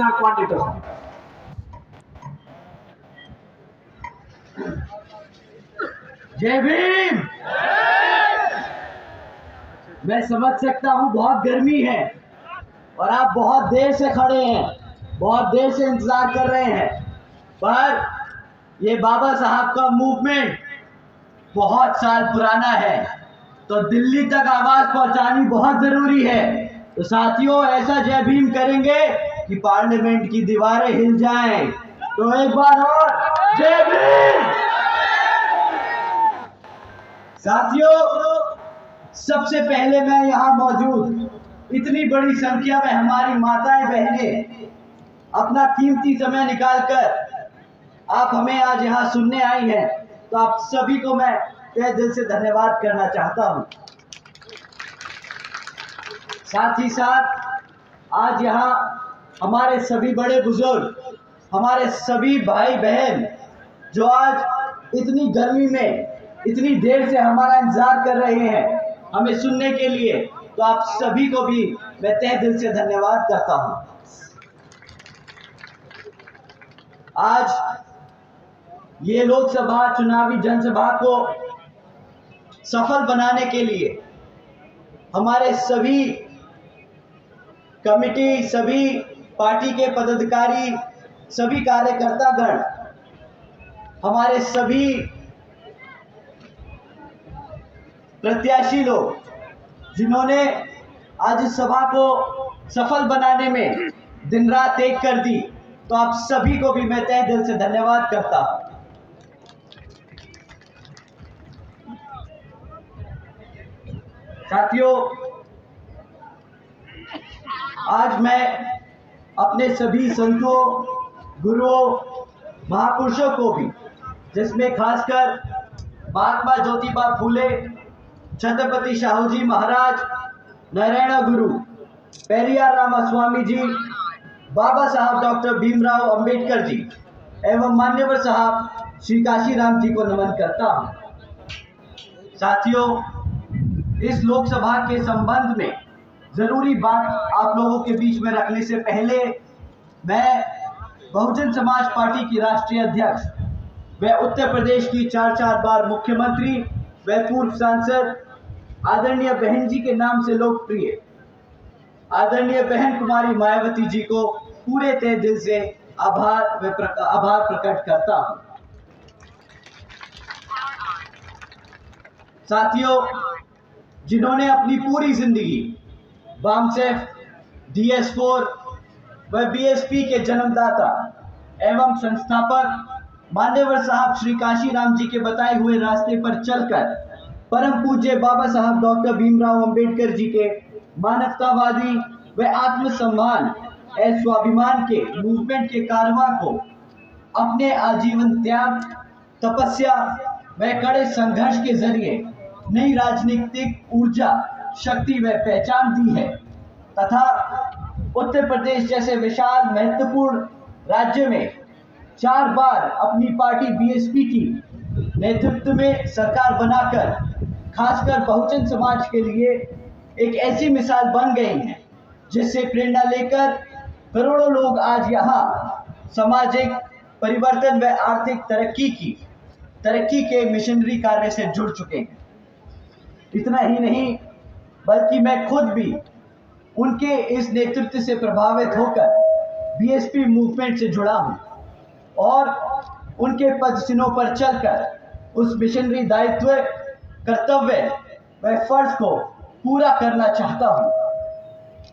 not want it to. जय भीम। मैं समझ सकता हूं बहुत गर्मी है और आप बहुत देर से खड़े हैं, बहुत देर से इंतजार कर रहे हैं, पर ये बाबा साहब का मूवमेंट बहुत साल पुराना है, तो दिल्ली तक आवाज पहुंचानी बहुत जरूरी है। तो साथियों, ऐसा जय भीम करेंगे कि पार्लियामेंट की दीवारें हिल जाएं। तो एक बार और जय भीम। साथियों, सबसे पहले मैं यहाँ मौजूद इतनी बड़ी संख्या में हमारी माताएं बहनें अपना कीमती समय निकालकर आप हमें आज यहाँ सुनने आई हैं, तो आप सभी को मैं तहे दिल से धन्यवाद करना चाहता हूँ। साथ ही साथ आज यहाँ हमारे सभी बड़े बुजुर्ग, हमारे सभी भाई बहन जो आज इतनी गर्मी में इतनी देर से हमारा इंतजार कर रहे हैं हमें सुनने के लिए, तो आप सभी को भी मैं तहे दिल से धन्यवाद करता हूं। आज ये लोकसभा चुनावी जनसभा को सफल बनाने के लिए हमारे सभी कमिटी, सभी पार्टी के पदाधिकारी, सभी कार्यकर्तागण, हमारे सभी प्रत्याशी लोग जिन्होंने आज इस सभा को सफल बनाने में दिन रात एक कर दी, तो आप सभी को भी मैं तहे दिल से धन्यवाद करता हूं। साथियों, आज मैं अपने सभी संतों, गुरुओं, महापुरुषों को भी, जिसमें खासकर महात्मा ज्योतिबा फूले, छत्रपति शाहू जी महाराज, नारायण गुरु, पेरियार रामास्वामी जी, बाबा साहब डॉक्टर भीमराव अंबेडकर जी एवं मान्यवर साहब श्री काशीराम जी को नमन करता हूं। साथियों, इस लोकसभा के संबंध में जरूरी बात आप लोगों के बीच में रखने से पहले मैं बहुजन समाज पार्टी की राष्ट्रीय अध्यक्ष व उत्तर प्रदेश की 4 बार मुख्यमंत्री व पूर्व सांसद आदरणीय बहन जी के नाम से लोकप्रिय आदरणीय बहन कुमारी मायावती जी को पूरे तहे दिल से आभार प्रकट करता हूं। साथियों, जिन्होंने अपनी पूरी जिंदगी बामसेफ, DS4 व BSP के जन्मदाता एवं संस्थापक मान्यवर साहब श्री काशीराम जी के बताए हुए रास्ते पर चलकर परम पूज्य बाबा साहब डॉक्टर भीमराव अंबेडकर जी के मानवतावादी व आत्मसम्मान एवं स्वाभिमान के मूवमेंट के कारवां को अपने आजीवन त्याग, तपस्या व कड़े संघर्ष के जरिए नई राजनीतिक ऊर्जा, शक्ति व पहचान दी है तथा उत्तर प्रदेश जैसे विशाल महत्वपूर्ण राज्य में 4 बार अपनी पार्टी BSP की नेतृत्व में सरकार बनाकर खासकर बहुजन समाज के लिए एक ऐसी मिसाल बन गई है जिससे प्रेरणा लेकर करोड़ों लोग आज यहाँ सामाजिक परिवर्तन व आर्थिक तरक्की के मिशनरी कार्य से जुड़ चुके हैं। इतना ही नहीं, बल्कि मैं खुद भी उनके इस नेतृत्व से प्रभावित होकर BSP मूवमेंट से जुड़ा हूं और उनके पद चिन्हों पर चलकर उस मिशनरी दायित्व, कर्तव्य व फर्ज को पूरा करना चाहता हूं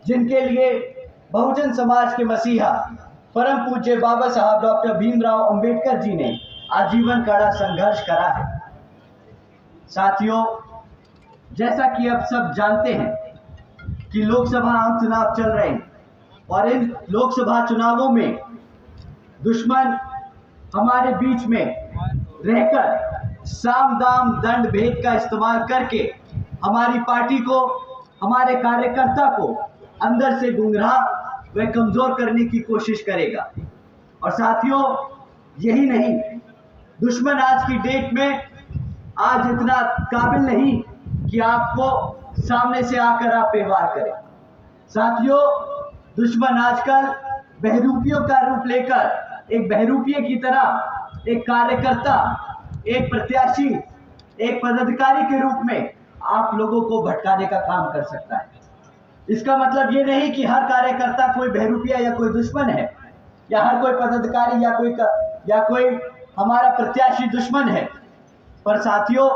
जिनके लिए बहुजन समाज के मसीहा परम पूज्य बाबा साहब डॉक्टर भीमराव अंबेडकर जी ने आजीवन कड़ा संघर्ष करा है। साथियों, जैसा कि अब सब जानते हैं कि लोकसभा आम चुनाव चल रहे हैं और इन लोकसभा चुनावों में दुश्मन हमारे बीच में रहकर साम दाम दंड भेद का इस्तेमाल करके हमारी पार्टी को, हमारे कार्यकर्ता को अंदर से गुमराह व कमजोर करने की कोशिश करेगा। और साथियों, यही नहीं, दुश्मन आज की डेट में आज इतना काबिल नहीं कि आपको सामने से आकर आप पे वार करें। साथियों, दुश्मन आजकल बहरूपियों का रूप लेकर एक बहरूपिये की तरह एक कार्यकर्ता, एक प्रत्याशी, एक पदाधिकारी के रूप में आप लोगों को भटकाने का काम कर सकता है। इसका मतलब ये नहीं कि हर कार्यकर्ता कोई बहरूपिया या कोई दुश्मन है, या हर कोई पदाधिकारी या कोई हमारा प्रत्याशी दुश्मन है। पर साथियों,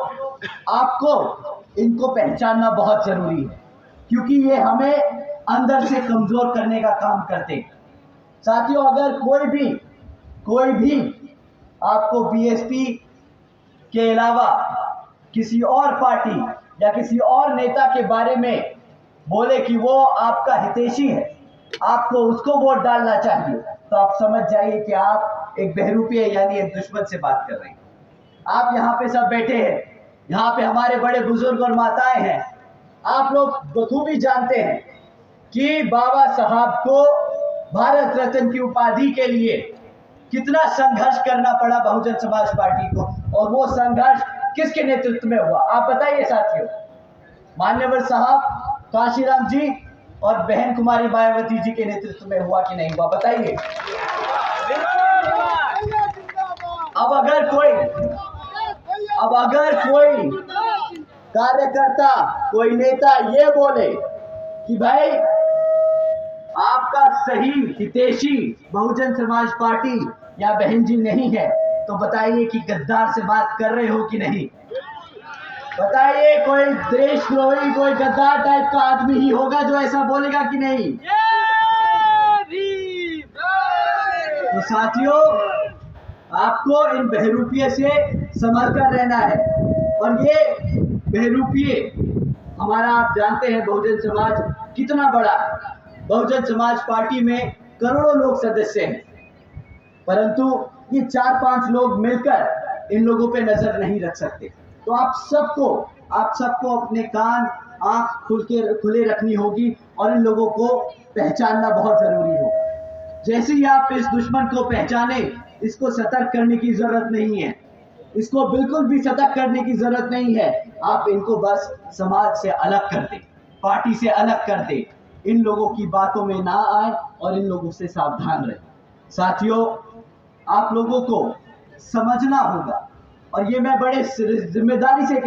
आपको इनको पहचानना बहुत जरूरी है, क्योंकि ये हमें अंदर से कमजोर करने का काम करते हैं। साथियों, अगर कोई भी आपको बीएसपी के अलावा किसी और पार्टी या किसी और नेता के बारे में बोले कि वो आपका हितैषी है, आपको उसको वोट डालना चाहिए, तो आप समझ जाइए कि आप एक बहरूपिये यानी एक दुश्मन से बात कर रहे हैं। आप यहाँ पे सब बैठे हैं, यहाँ पे हमारे बड़े बुजुर्ग और माताएं हैं। आप लोग बखूबी जानते हैं कि बाबा साहब को भारत रत्न की उपाधि के लिए कितना संघर्ष करना पड़ा बहुजन समाज पार्टी को, और वो संघर्ष किसके नेतृत्व में हुआ, आप बताइए साथियों। मान्यवर साहब काशीराम जी और बहन कुमारी मायावती जी के नेतृत्व में हुआ कि नहीं हुआ, बताइए। अब अगर कोई कार्यकर्ता, कोई नेता ये बोले कि भाई आपका सही हितैषी बहुजन समाज पार्टी या बहन जी नहीं है, तो बताइए कि गद्दार से बात कर रहे हो कि नहीं। बताइए, कोई देशद्रोही, कोई गद्दार टाइप का आदमी ही होगा जो ऐसा बोलेगा कि नहीं। तो साथियों, आपको इन बहरूपिये से संभल कर रहना है। और ये बहरूपिये हमारा, आप जानते हैं बहुजन समाज कितना बड़ा है। बहुजन समाज पार्टी में करोड़ों लोग सदस्य हैं, परंतु ये 4-5 लोग मिलकर इन लोगों पे नजर नहीं रख सकते। तो आप सबको अपने कान आंख खुले रखनी होगी और इन लोगों को पहचानना बहुत जरूरी होगा। जैसे ही आप इस दुश्मन को पहचाने, इसको सतर्क करने की जरूरत नहीं है, इसको बिल्कुल भी सतर्क करने की जरूरत नहीं है। आप इनको बस समाज से अलग कर दे, पार्टी से अलग कर दे, इन लोगों की बातों में ना आए और इन लोगों से सावधान रहे। साथियों, आप लोगों को समझना होगा, और ये मैं बड़ी जिम्मेदारी से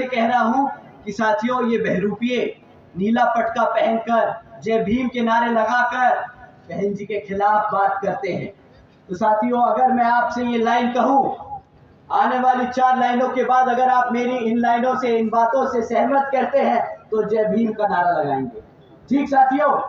कह रहा हूं कि साथियों, ये बहरूपिये नीला पटका पहनकर, जय भीम के नारे लगाकर बहन जी के खिलाफ बात करते हैं। तो साथियों, अगर मैं आपसे ये लाइन कहूं, आने वाली 4 लाइनों के बाद अगर आप मेरी इन लाइनों से, इन बातों से सहमत करते हैं, तो जय भीम का नारा लगाएंगे। ठीक साथियों,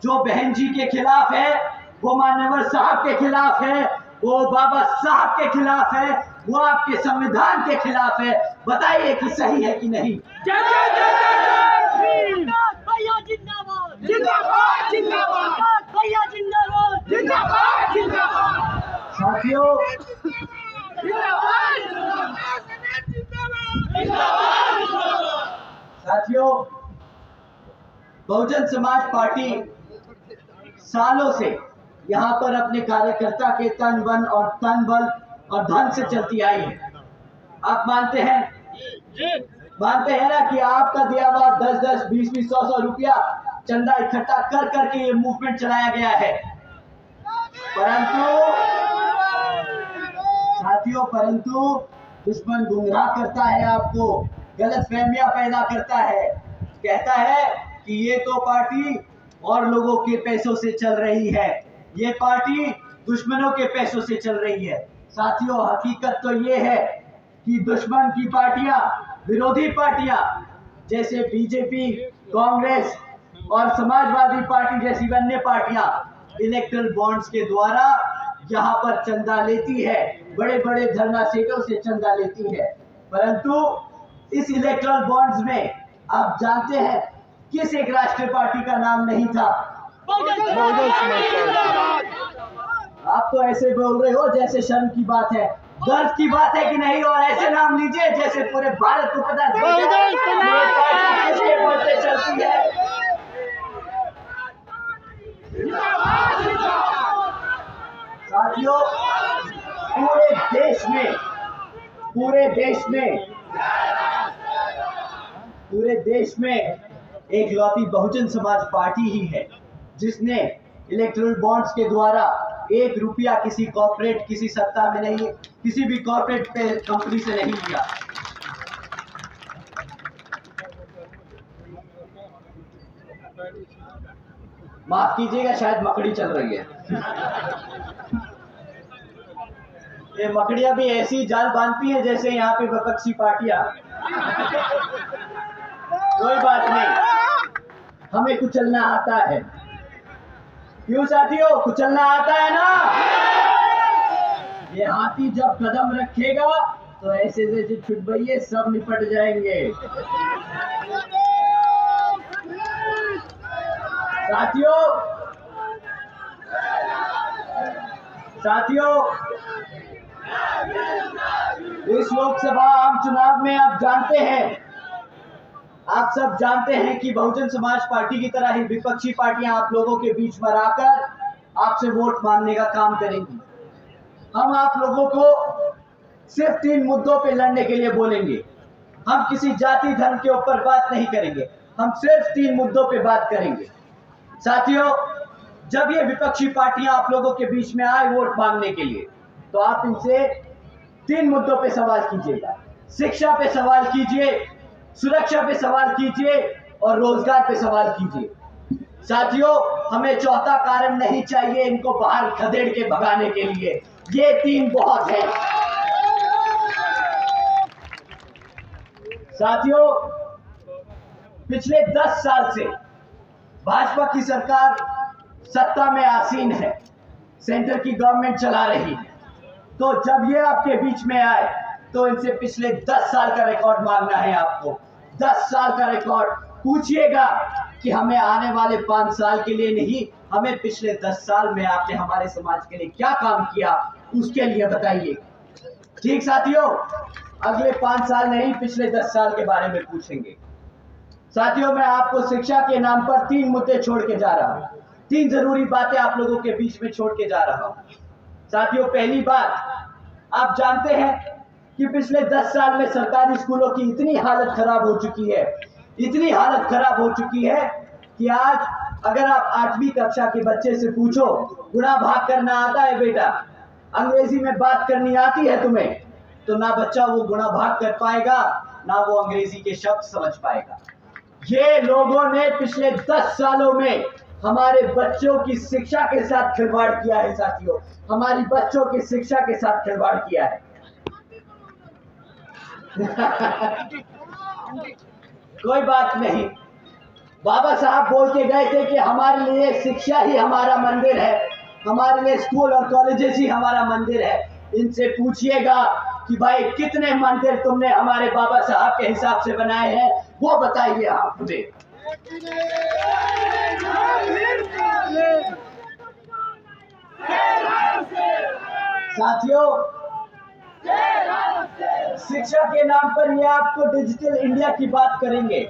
जो बहन जी के खिलाफ है, वो मान्यवर साहब के खिलाफ है, वो बाबा साहब के खिलाफ है, वो आपके संविधान के खिलाफ है। बताइए कि सही है कि नहीं। साथियों, बहुजन समाज पार्टी सालों से यहाँ पर अपने कार्यकर्ता के तन बल और धन से चलती आई है। आप मानते हैं ना कि आपका दिया हुआ 10-10, 20-20, 100-100 रुपया चंदा इकट्ठा कर करके ये मूवमेंट चलाया गया है। परंतु दुश्मन गुमराह करता है, आपको गलत फहमियां पैदा करता है, कहता है कि ये तो पार्टी और लोगों के पैसों से चल रही है, ये पार्टी दुश्मनों के पैसों से चल रही है। साथियों, हकीकत तो ये है कि दुश्मन की पार्टियां, विरोधी पार्टियां जैसे बीजेपी, कांग्रेस और समाजवादी पार्टी जैसी अन्य पार्टियां इलेक्ट्रल बॉन्ड्स के द्वारा यहाँ पर चंदा लेती है, बड़े बड़े धरना सेठों से चंदा लेती है। परंतु इस इलेक्ट्रल बॉन्ड्स में आप जानते हैं किस एक राष्ट्रीय पार्टी का नाम नहीं था। आप तो ऐसे बोल रहे हो जैसे शर्म की बात है, गर्व की बात है कि नहीं, और ऐसे नाम लीजिए जैसे पूरे भारत को पता किसके चलती है। साथियों, पूरे देश में एक लौती बहुजन समाज पार्टी ही है जिसने इलेक्टोरल बॉन्ड्स के द्वारा 1 रुपया किसी कॉर्पोरेट, किसी सत्ता में नहीं, किसी भी कॉर्पोरेट पे कंपनी से नहीं लिया। माफ कीजिएगा, शायद मकड़ी चल रही है। ये मकड़ियां भी ऐसी जाल बांधती हैं जैसे यहाँ पे विपक्षी पार्टियां। कोई बात नहीं, हमें कुचलना आता है। क्यों साथियों, कुचलना आता है ना। ये हाथी जब कदम रखेगा तो ऐसे जैसे छुटबइये सब निपट जाएंगे। साथियों, इस लोकसभा आम चुनाव में आप सब जानते हैं कि बहुजन समाज पार्टी की तरह ही विपक्षी पार्टियां आप लोगों के बीच में आकर आपसे वोट मांगने का काम करेंगी। हम आप लोगों को सिर्फ 3 मुद्दों पे लड़ने के लिए बोलेंगे। हम किसी जाति धर्म के ऊपर बात नहीं करेंगे, हम सिर्फ 3 मुद्दों पे बात करेंगे। साथियों, जब ये विपक्षी पार्टियां आप लोगों के बीच में आए वोट मांगने के लिए, तो आप इनसे 3 मुद्दों पे सवाल कीजिएगा। शिक्षा पे सवाल कीजिए, सुरक्षा पे सवाल कीजिए और रोजगार पे सवाल कीजिए। साथियों, हमें चौथा कारण नहीं चाहिए इनको बाहर खदेड़ के भगाने के लिए। ये 3 बहुत है। साथियों, पिछले 10 साल से भाजपा की सरकार सत्ता में आसीन है, सेंटर की गवर्नमेंट चला रही है। तो जब ये आपके बीच में आए तो इनसे पिछले 10 साल का रिकॉर्ड मांगना है आपको। 10 साल का रिकॉर्ड पूछिएगा कि हमें आने वाले 5 साल के लिए नहीं, हमें पिछले 10 साल में आपने हमारे समाज के लिए क्या काम किया उसके लिए बताइए। ठीक साथियों, अगले 5 साल नहीं, पिछले 10 साल के बारे में पूछेंगे। साथियों, मैं आपको शिक्षा के नाम पर 3 मुद्दे छोड़ के जा रहा हूं। 3 जरूरी बातें आप लोगों के बीच में छोड़ के जा रहा हूं। साथियों, पहली बात, आप जानते हैं कि पिछले 10 साल में सरकारी स्कूलों की इतनी हालत खराब हो चुकी है, इतनी हालत खराब हो चुकी है कि आज अगर आप 8वीं कक्षा के बच्चे से पूछो, गुणा भाग करना आता है बेटा, अंग्रेजी में बात करनी आती है तुम्हें, तो ना बच्चा वो गुणा भाग कर पाएगा, ना वो अंग्रेजी के शब्द समझ पाएगा। ये लोगों ने पिछले 10 सालों में हमारे बच्चों की शिक्षा के साथ खिलवाड़ किया है। साथियों, हमारी बच्चों की शिक्षा के साथ खिलवाड़ किया है। कोई बात नहीं, बाबा साहब बोल के गए थे कि हमारे लिए शिक्षा ही हमारा मंदिर है, हमारे लिए स्कूल और कॉलेजेस ही हमारा मंदिर है। इनसे पूछिएगा कि भाई कितने मंदिर तुमने हमारे बाबा साहब के हिसाब से बनाए हैं, वो बताइए आप मुझे। साथियों, शिक्षा के नाम पर ये आपको डिजिटल इंडिया की बात करेंगे,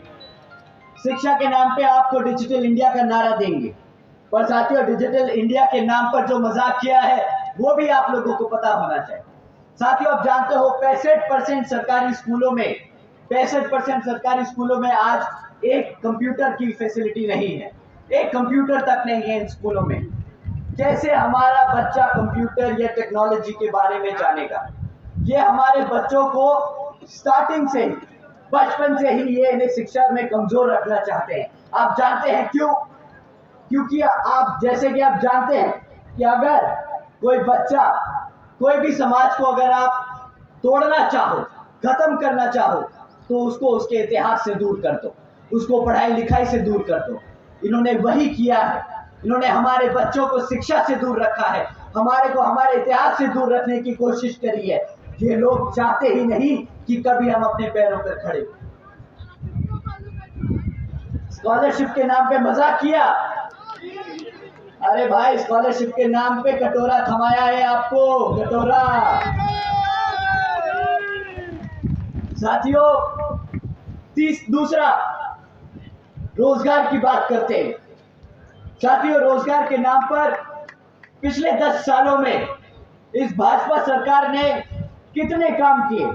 शिक्षा के नाम पे आपको डिजिटल इंडिया का नारा देंगे, पर साथियों डिजिटल इंडिया के नाम पर जो मजाक किया है वो भी आप लोगों को पता होना चाहिए। साथियों, आप जानते हो 65% सरकारी स्कूलों में 65% सरकारी स्कूलों में आज एक कंप्यूटर की फैसिलिटी नहीं है, एक कंप्यूटर तक नहीं है इन स्कूलों में। कैसे हमारा बच्चा कंप्यूटर या टेक्नोलॉजी के बारे में जानेगा? ये हमारे बच्चों को स्टार्टिंग से ही, बचपन से ही ये इन्हें शिक्षा में कमजोर रखना चाहते हैं। आप जानते हैं क्यों? क्योंकि आप जैसे कि आप जानते हैं कि अगर कोई बच्चा, कोई भी समाज को अगर आप तोड़ना चाहो, खत्म करना चाहो, तो उसको उसके इतिहास से दूर कर दो, उसको पढ़ाई लिखाई से दूर कर दो। इन्होंने वही किया है, इन्होंने हमारे बच्चों को शिक्षा से दूर रखा है, हमारे को हमारे इतिहास से दूर रखने की कोशिश करी है। ये लोग चाहते ही नहीं कि कभी हम अपने पैरों पर खड़े। स्कॉलरशिप के नाम पे मजाक किया, अरे भाई स्कॉलरशिप के नाम पे कटोरा थमाया है आपको, कटोरा। साथियों, दूसरा, रोजगार की बात करते हैं। साथियों, रोजगार के नाम पर पिछले 10 सालों में इस भाजपा सरकार ने कितने काम किए,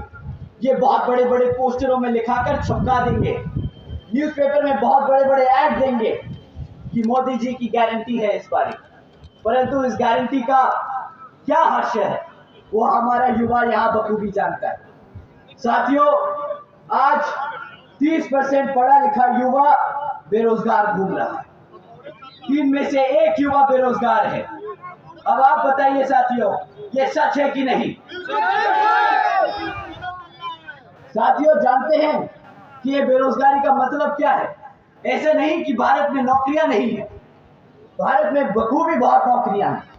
ये बहुत बड़े बड़े पोस्टरों में लिखाकर छपका देंगे। न्यूज़पेपर में बहुत बड़े बड़े ऐड देंगे कि मोदी जी की गारंटी है इस बारी, परंतु इस गारंटी का क्या हर्ष है वो हमारा युवा यहाँ बखूबी जानता है। साथियों, आज 30% पढ़ा लिखा युवा बेरोजगार घूम रहा है, 3 में से 1 युवा बेरोजगार है। अब आप बताइए साथियों, ये सच है कि नहीं? साथियों, जानते हैं कि ये बेरोजगारी का मतलब क्या है? ऐसे नहीं कि भारत में नौकरियां नहीं है, भारत में बखूबी बहुत नौकरियां हैं।